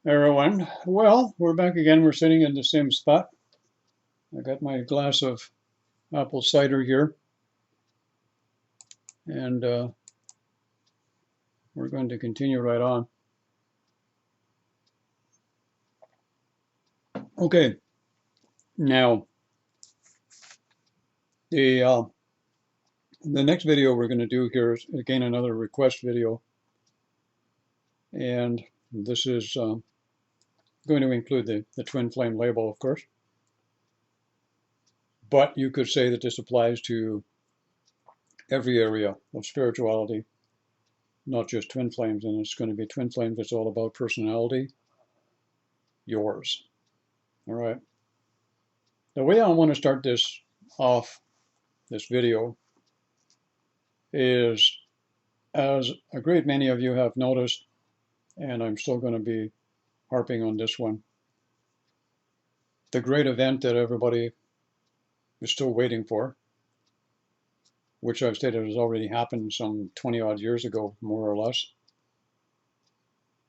Everyone. Well, we're back again. We're sitting in the same spot. I got my glass of apple cider here, and we're going to continue right on. Okay, now the next video we're going to do here is again another request video, and this is going to include the twin flame label, of course. But you could say that this applies to every area of spirituality, not just twin flames. And it's going to be twin flames. It's all about personality, yours. All right. The way I want to start this off, this video, is as a great many of you have noticed, and I'm still going to be harping on this one, the great event that everybody is still waiting for, which I've stated has already happened some 20 odd years ago, more or less,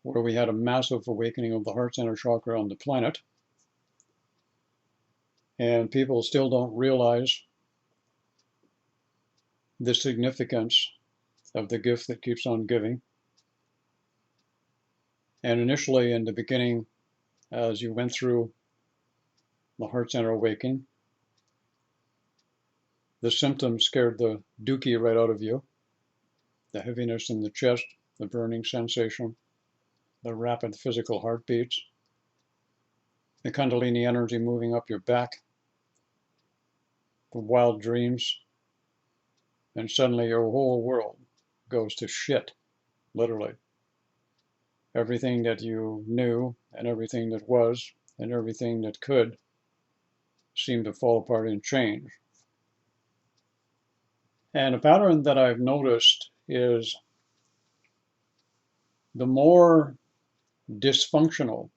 where we had a massive awakening of the heart center chakra on the planet. And people still don't realize the significance of the gift that keeps on giving. And initially, in the beginning, as you went through the heart center awakening, the symptoms scared the dookie right out of you. The heaviness in the chest, the burning sensation, the rapid physical heartbeats, the kundalini energy moving up your back, the wild dreams, and suddenly your whole world goes to shit, literally. Everything that you knew and everything that was and everything that could seemed to fall apart and change. And a pattern that I've noticed is the more dysfunctional,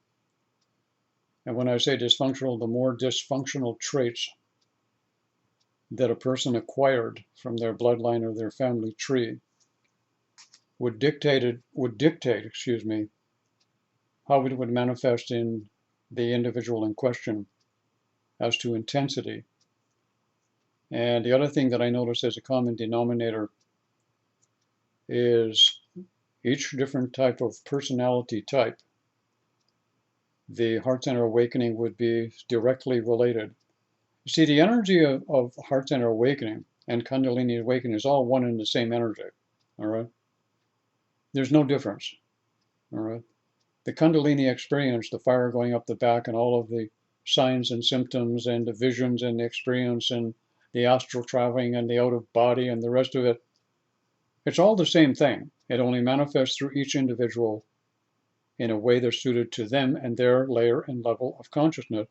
and when I say dysfunctional, the more dysfunctional traits that a person acquired from their bloodline or their family tree would dictate, how it would manifest in the individual in question as to intensity. And the other thing that I notice as a common denominator is each different type of personality type, the heart center awakening would be directly related. You see, the energy of heart center awakening and kundalini awakening is all one and the same energy, all right? There's no difference, all right? The kundalini experience, the fire going up the back and all of the signs and symptoms and the visions and the experience and the astral traveling and the out of body and the rest of it, it's all the same thing. It only manifests through each individual in a way that's suited to them and their layer and level of consciousness,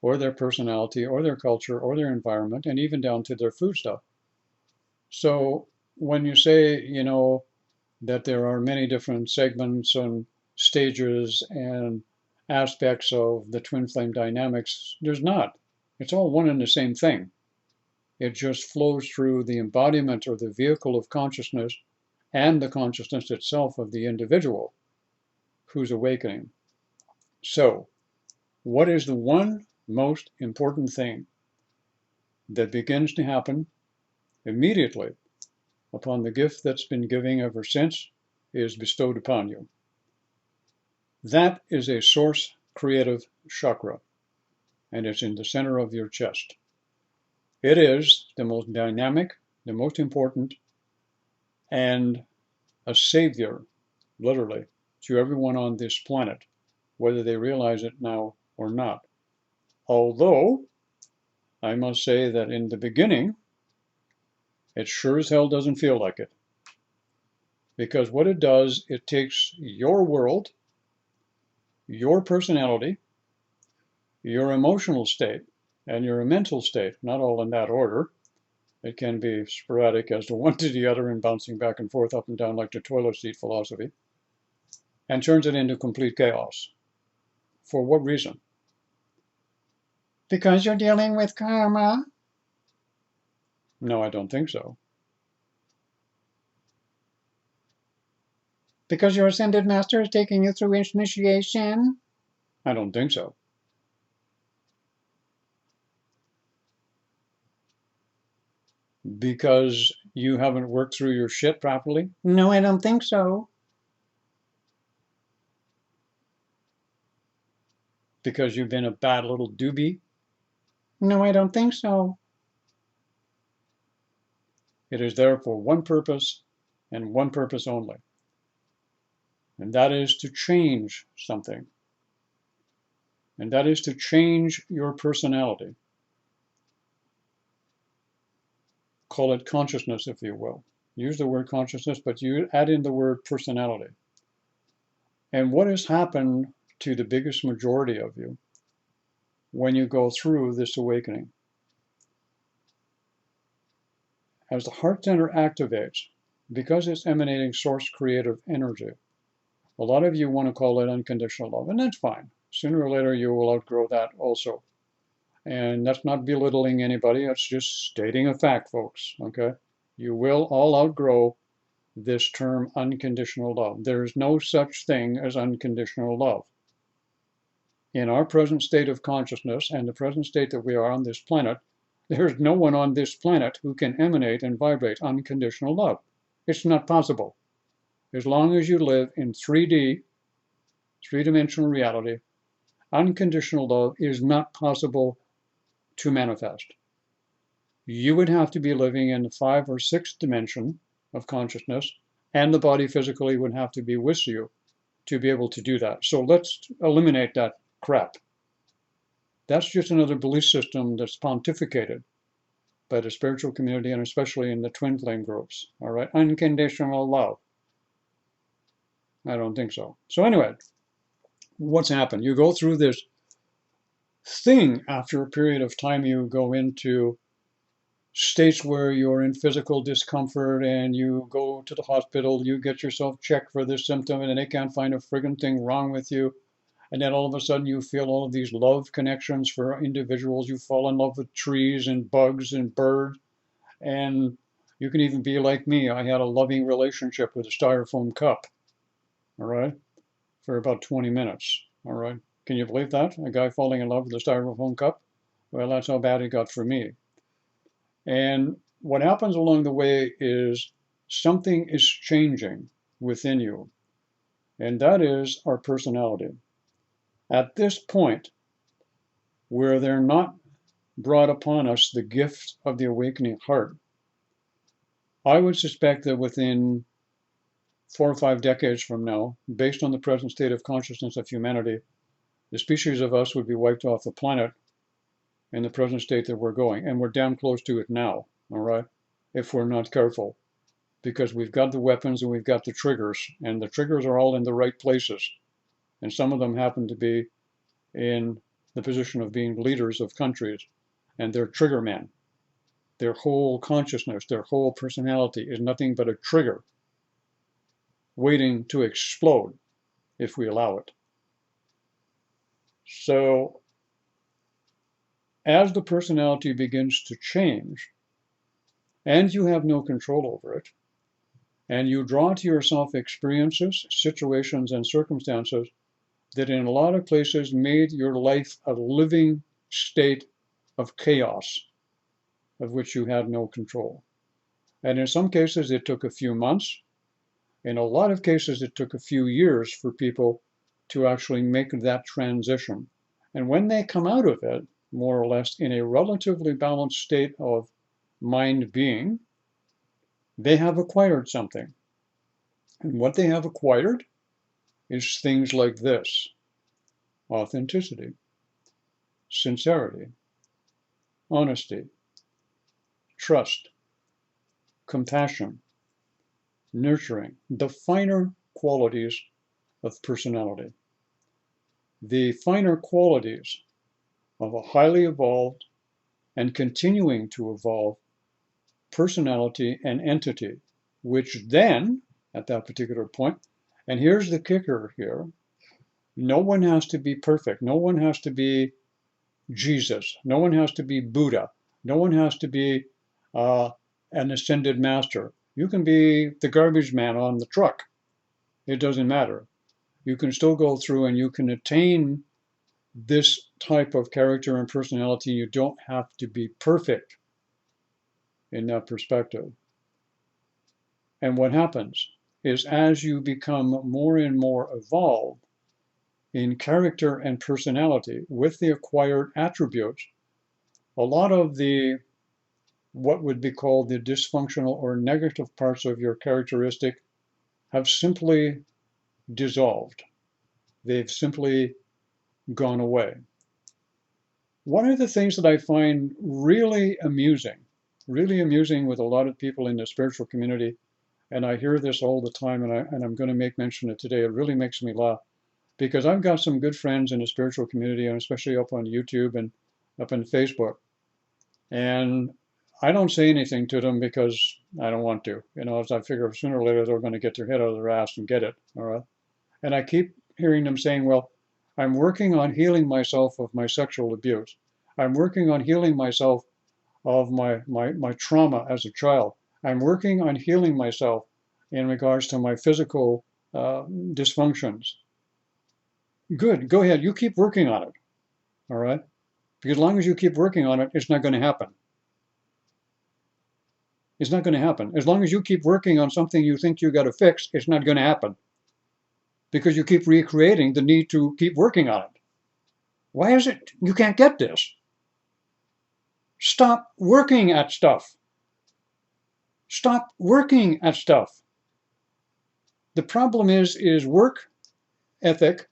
or their personality, or their culture, or their environment, and even down to their food stuff. So when you say, that there are many different segments and stages and aspects of the twin flame dynamics, there's not. It's all one and the same thing. It just flows through the embodiment or the vehicle of consciousness and the consciousness itself of the individual who's awakening. So, what is the one most important thing that begins to happen immediately upon the gift that's been giving ever since is bestowed upon you? That is a source creative chakra, and it's in the center of your chest. It is the most dynamic, the most important, and a savior, literally, to everyone on this planet, whether they realize it now or not. Although, I must say that in the beginning, it sure as hell doesn't feel like it. Because what it does, it takes your world, your personality, your emotional state, and your mental state, not all in that order. It can be sporadic as to one to the other and bouncing back and forth up and down like the toilet seat philosophy, and turns it into complete chaos. For what reason? Because you're dealing with karma? No, I don't think so. Because your ascended master is taking you through initiation? I don't think so. Because you haven't worked through your shit properly? No, I don't think so. Because you've been a bad little doobie? No, I don't think so. It is there for one purpose and one purpose only. And that is to change something. And that is to change your personality. Call it consciousness, if you will. Use the word consciousness, but you add in the word personality. And what has happened to the biggest majority of you when you go through this awakening? As the heart center activates, because it's emanating source creative energy, a lot of you want to call it unconditional love, and that's fine. Sooner or later, you will outgrow that also. And that's not belittling anybody, it's just stating a fact, folks, okay? You will all outgrow this term unconditional love. There's no such thing as unconditional love. In our present state of consciousness and the present state that we are on this planet, there's no one on this planet who can emanate and vibrate unconditional love. It's not possible. As long as you live in 3D, three-dimensional reality, unconditional love is not possible to manifest. You would have to be living in the 5th or 6th dimension of consciousness, and the body physically would have to be with you to be able to do that. So let's eliminate that crap. That's just another belief system that's pontificated by the spiritual community, and especially in the twin flame groups. All right, unconditional love. I don't think so. So anyway, what's happened? You go through this thing. After a period of time, you go into states where you're in physical discomfort, and you go to the hospital, you get yourself checked for this symptom, and they can't find a friggin' thing wrong with you. And then all of a sudden you feel all of these love connections for individuals. You fall in love with trees and bugs and birds. And you can even be like me. I had a loving relationship with a styrofoam cup, all right, for about 20 minutes, all right. Can you believe that? A guy falling in love with a styrofoam cup? Well, that's how bad it got for me. And what happens along the way is something is changing within you. And that is our personality. At this point, where they're not brought upon us the gift of the awakening heart, I would suspect that within 4 or 5 decades from now, based on the present state of consciousness of humanity, the species of us would be wiped off the planet in the present state that we're going. And we're damn close to it now, all right, if we're not careful. Because we've got the weapons and we've got the triggers, and the triggers are all in the right places. And some of them happen to be in the position of being leaders of countries, and they're trigger men. Their whole consciousness, their whole personality is nothing but a trigger waiting to explode if we allow it. So as the personality begins to change, and you have no control over it, and you draw to yourself experiences, situations, and circumstances that in a lot of places made your life a living state of chaos of which you had no control. And in some cases, it took a few months. In a lot of cases, it took a few years for people to actually make that transition. And when they come out of it, more or less in a relatively balanced state of mind being, they have acquired something. And what they have acquired is things like this: authenticity, sincerity, honesty, trust, compassion, nurturing, the finer qualities of personality. The finer qualities of a highly evolved and continuing to evolve personality and entity, which then, at that particular point, and here's the kicker here, no one has to be perfect. No one has to be Jesus. No one has to be Buddha. No one has to be an ascended master. You can be the garbage man on the truck. It doesn't matter. You can still go through and you can attain this type of character and personality. You don't have to be perfect in that perspective. And what happens is as you become more and more evolved in character and personality with the acquired attributes, a lot of the what would be called the dysfunctional or negative parts of your characteristic have simply dissolved. They've simply gone away. One of the things that I find really amusing with a lot of people in the spiritual community, and I hear this all the time, and I'm going to make mention of it today. It really makes me laugh because I've got some good friends in the spiritual community, and especially up on YouTube and up on Facebook. And I don't say anything to them because I don't want to. As I figure sooner or later they're going to get their head out of their ass and get it. All right. And I keep hearing them saying, well, I'm working on healing myself of my sexual abuse. I'm working on healing myself of my trauma as a child. I'm working on healing myself in regards to my physical dysfunctions. Good, go ahead. You keep working on it. All right. Because as long as you keep working on it, it's not going to happen. It's not going to happen. As long as you keep working on something you think you got to fix, it's not going to happen. Because you keep recreating the need to keep working on it. Why is it you can't get this? Stop working at stuff. Stop working at stuff. The problem is work ethic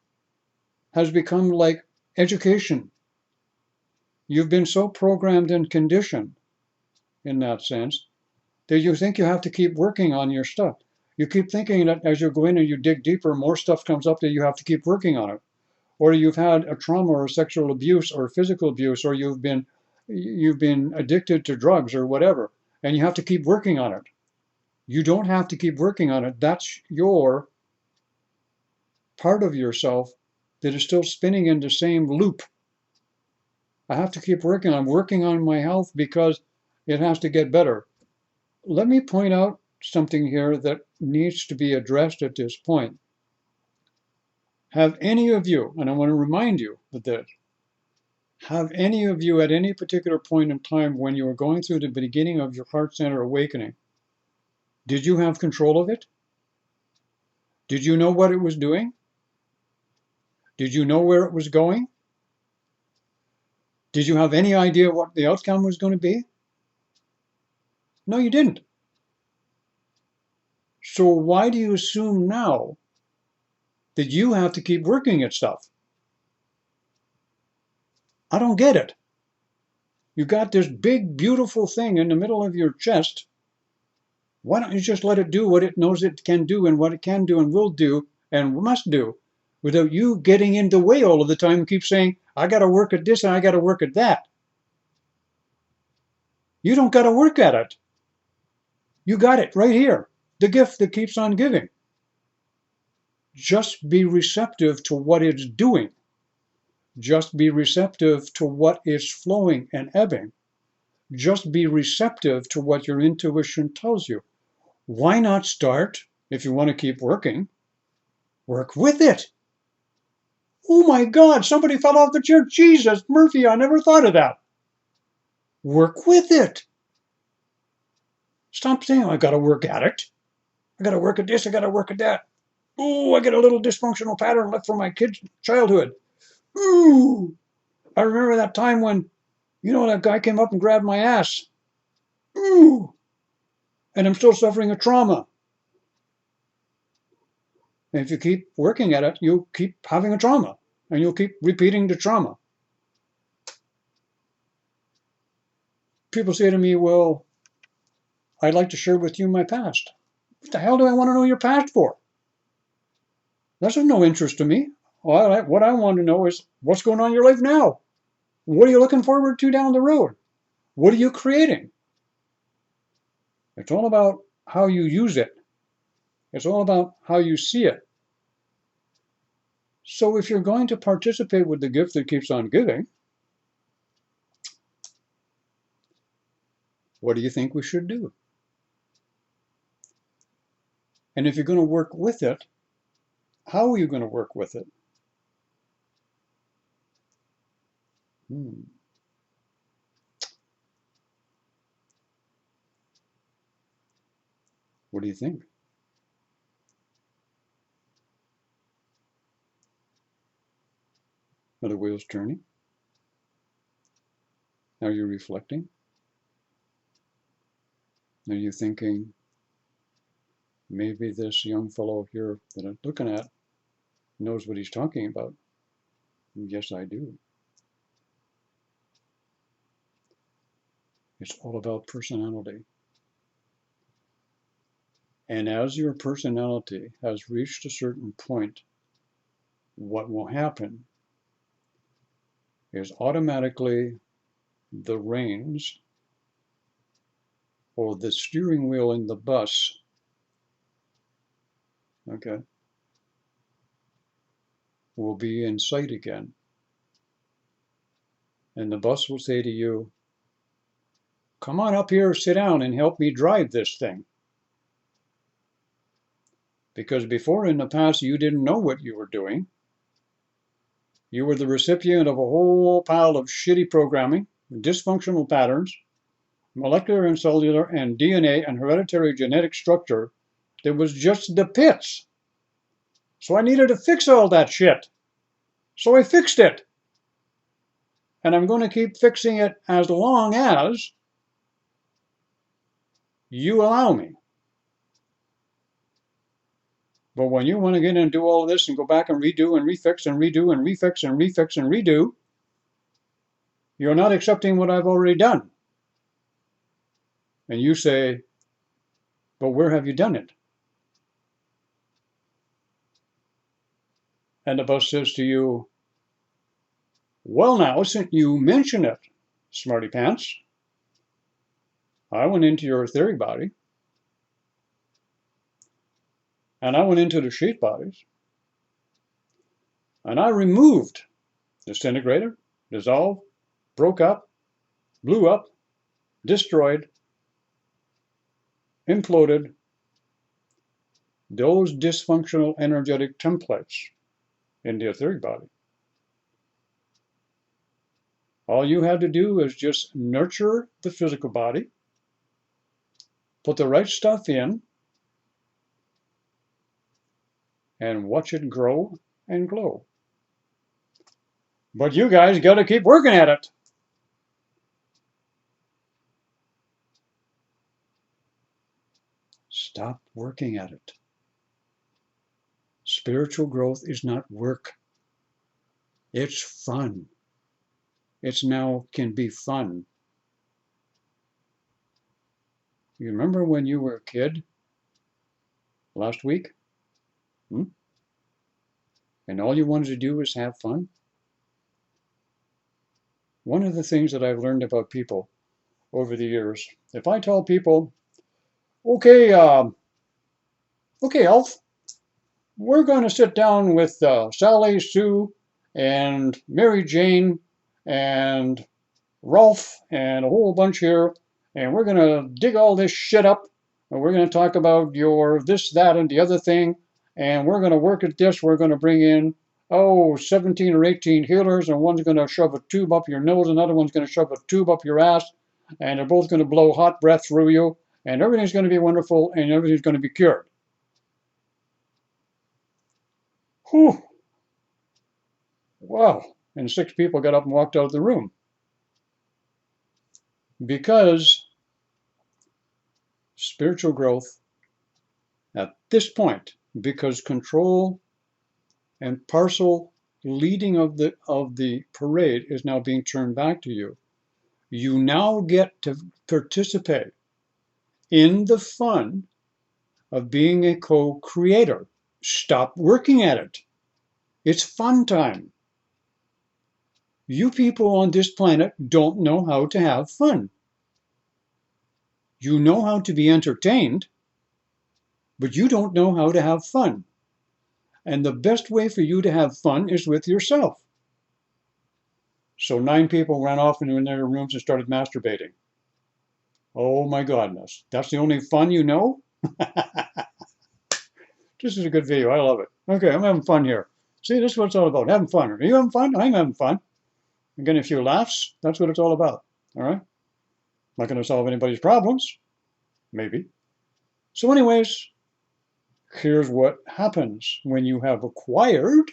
has become like education. You've been so programmed and conditioned in that sense that you think you have to keep working on your stuff. You keep thinking that as you go in and you dig deeper, more stuff comes up that you have to keep working on it. Or you've had a trauma or sexual abuse or physical abuse, or you've been addicted to drugs or whatever, and you have to keep working on it. You don't have to keep working on it. That's your part of yourself that is still spinning in the same loop. I have to keep working. I'm working on my health because it has to get better. Let me point out something here that needs to be addressed at this point. Have any of you, and I want to remind you of this, have any of you at any particular point in time when you were going through the beginning of your heart center awakening, did you have control of it? Did you know what it was doing? Did you know where it was going? Did you have any idea what the outcome was going to be? No, you didn't. So why do you assume now that you have to keep working at stuff? I don't get it. You got this big, beautiful thing in the middle of your chest. Why don't you just let it do what it knows it can do and what it can do and will do and must do without you getting in the way all of the time and keep saying, I got to work at this and I got to work at that. You don't got to work at it. You got it right here. The gift that keeps on giving. Just be receptive to what it's doing. Just be receptive to what is flowing and ebbing. Just be receptive to what your intuition tells you. Why not start, if you want to keep working, work with it? Oh my God, somebody fell off the chair. Jesus, Murphy, I never thought of that. Work with it. Stop saying, I got to work at it. I got to work at this, I got to work at that. Oh, I get a little dysfunctional pattern left from my kid's childhood. Ooh, I remember that time when, that guy came up and grabbed my ass. Ooh, and I'm still suffering a trauma. And if you keep working at it, you'll keep having a trauma, and you'll keep repeating the trauma. People say to me, well, I'd like to share with you my past. What the hell do I want to know your past for? That's of no interest to me. What I want to know is what's going on in your life now? What are you looking forward to down the road? What are you creating? It's all about how you use it. It's all about how you see it. So if you're going to participate with the gift that keeps on giving, what do you think we should do? And if you're going to work with it, How are you going to work with it? What do you think? Are the wheels turning? Are you reflecting? Are you thinking, maybe this young fellow here that I'm looking at knows what he's talking about? Yes, I do. It's all about personality. And as your personality has reached a certain point, what will happen is automatically the reins or the steering wheel in the bus, okay, will be in sight again. And the bus will say to you, come on up here, sit down and help me drive this thing. Because before in the past, you didn't know what you were doing. You were the recipient of a whole pile of shitty programming, dysfunctional patterns, molecular and cellular and DNA and hereditary genetic structure that was just the pits. So I needed to fix all that shit. So I fixed it. And I'm going to keep fixing it as long as you allow me. But when you want to get in and do all of this and go back and redo and refix and redo and refix and refix and redo, you're not accepting what I've already done. And you say, but where have you done it? And the bus says to you, well now, since you mention it, smarty pants, I went into your etheric body, and I went into the sheath bodies, and I removed, disintegrated, dissolved, broke up, blew up, destroyed, imploded those dysfunctional energetic templates in the etheric body. All you had to do is just nurture the physical body, put the right stuff in, and watch it grow and glow. But you guys got to keep working at it. Stop working at it. Spiritual growth is not work. It's fun. It's now can be fun. You remember when you were a kid last week? And all you wanted to do was have fun? One of the things that I've learned about people over the years, if I tell people, okay, Alf, we're going to sit down with Sally, Sue, and Mary Jane, and Rolf, and a whole bunch here, and we're going to dig all this shit up, and we're going to talk about your this, that, and the other thing, and we're going to work at this. We're going to bring in, 17 or 18 healers, and one's going to shove a tube up your nose, another one's going to shove a tube up your ass, and they're both going to blow hot breath through you, and everything's going to be wonderful, and everything's going to be cured. Whew. Wow. And 6 people got up and walked out of the room. Because spiritual growth at this point, because control and partial leading of the parade is now being turned back to you, you now get to participate in the fun of being a co-creator. Stop working at it. It's fun time. You people on this planet don't know how to have fun. You know how to be entertained, but you don't know how to have fun. And the best way for you to have fun is with yourself. So 9 people ran off into their rooms and started masturbating. Oh my goodness. That's the only fun you know? This is a good video. I love it. Okay, I'm having fun here. See, this is what it's all about. Having fun. Are you having fun? I'm having fun. I'm getting a few laughs. That's what it's all about. All right? Not going to solve anybody's problems. Maybe. So anyways, here's what happens when you have acquired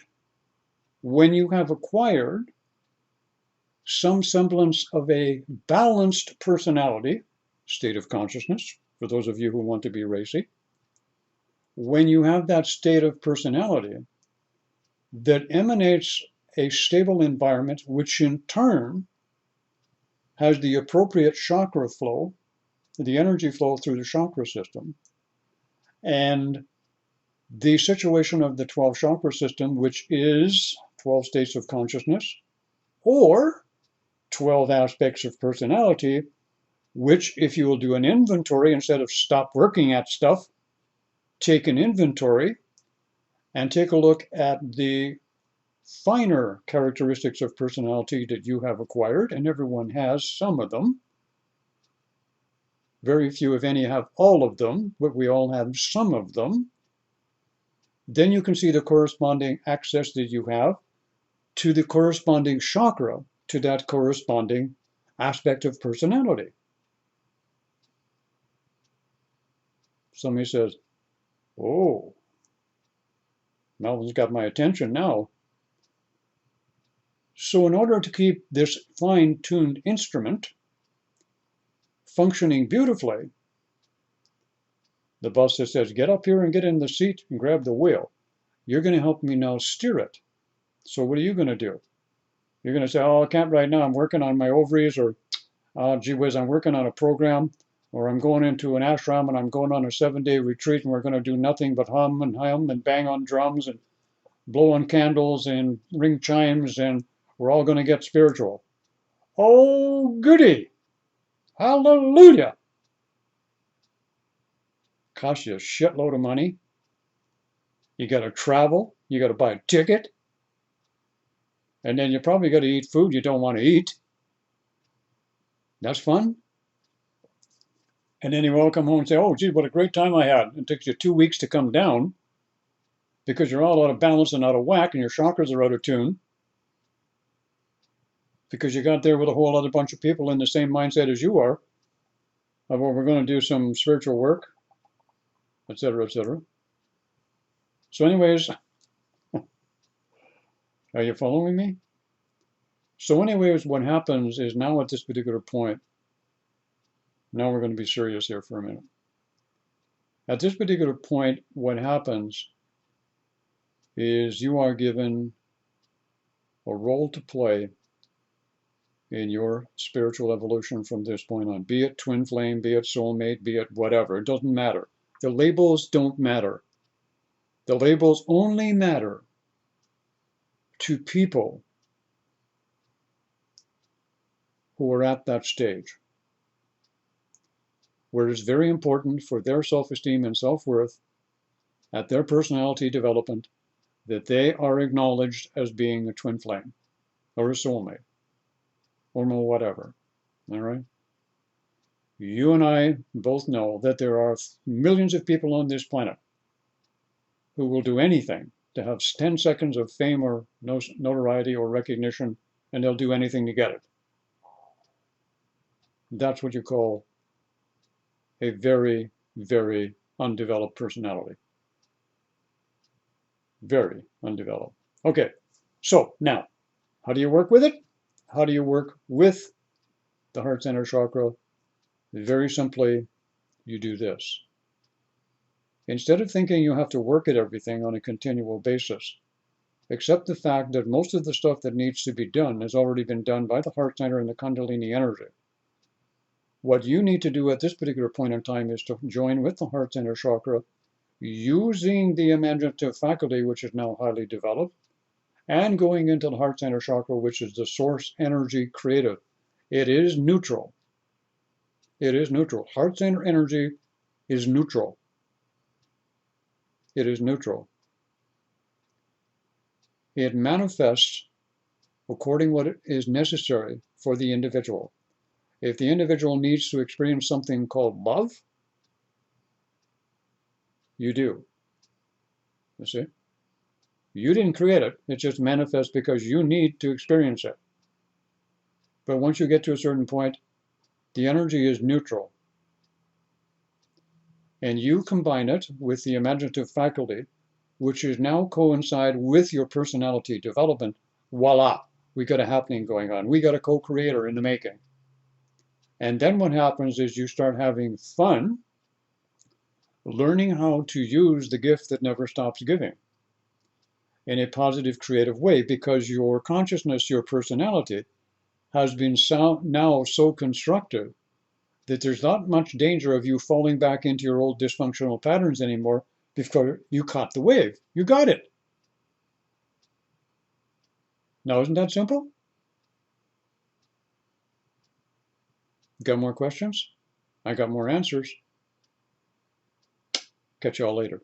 some semblance of a balanced personality, state of consciousness, for those of you who want to be racy. When you have that state of personality that emanates a stable environment, which in turn has the appropriate chakra flow, the energy flow through the chakra system, and the situation of the 12 chakra system, which is 12 states of consciousness, or 12 aspects of personality, which if you will do an inventory, instead of stop working at stuff, take an inventory and take a look at the finer characteristics of personality that you have acquired, and everyone has some of them. Very few, if any, have all of them, but we all have some of them. Then you can see the corresponding access that you have to the corresponding chakra, to that corresponding aspect of personality. Somebody says, oh, Melvin's got my attention now. So in order to keep this fine-tuned instrument functioning beautifully, the boss that says, get up here and get in the seat and grab the wheel. You're going to help me now steer it. So what are you going to do? You're going to say, oh, I can't right now. I'm working on my ovaries, or gee whiz, I'm working on a program, or I'm going into an ashram and I'm going on a 7-day retreat and we're going to do nothing but hum and bang on drums and blow on candles and ring chimes and we're all going to get spiritual. Oh, goody. Hallelujah. Costs you a shitload of money. You got to travel. You got to buy a ticket. And then you probably got to eat food you don't want to eat. That's fun. And then you all come home and say, oh, gee, what a great time I had. It takes you 2 weeks to come down because you're all out of balance and out of whack and your chakras are out of tune because you got there with a whole other bunch of people in the same mindset as you are of, well, we're going to do some spiritual work, etc., etc. So anyways, are you following me? So anyways, what happens is now at this particular point, now we're going to be serious here for a minute. At this particular point, what happens is you are given a role to play in your spiritual evolution from this point on, be it twin flame, be it soulmate, be it whatever. It doesn't matter. The labels don't matter. The labels only matter to people who are at that stage, where it's very important for their self-esteem and self-worth at their personality development that they are acknowledged as being a twin flame or a soulmate or whatever. All right? You and I both know that there are millions of people on this planet who will do anything to have 10 seconds of fame or notoriety or recognition, and they'll do anything to get it. That's what you call a very, very undeveloped personality. Very undeveloped. Okay, so now, how do you work with it? How do you work with the heart center chakra? Very simply, you do this. Instead of thinking you have to work at everything on a continual basis, accept the fact that most of the stuff that needs to be done has already been done by the heart center and the kundalini energy. What you need to do at this particular point in time is to join with the heart center chakra using the imaginative faculty, which is now highly developed, and going into the heart center chakra, which is the source energy creative. It is neutral. It is neutral. Heart center energy is neutral. It is neutral. It manifests according to what is necessary for the individual. If the individual needs to experience something called love, you do. You see? You didn't create it. It just manifests because you need to experience it. But once you get to a certain point, the energy is neutral. And you combine it with the imaginative faculty, which is now coincide with your personality development. Voila, we got a happening going on. We got a co-creator in the making. And then what happens is you start having fun, learning how to use the gift that never stops giving in a positive, creative way, because your consciousness, your personality, has been now so constructive that there's not much danger of you falling back into your old dysfunctional patterns anymore because you caught the wave. You got it. Now, isn't that simple? Got more questions? I got more answers. Catch y'all later.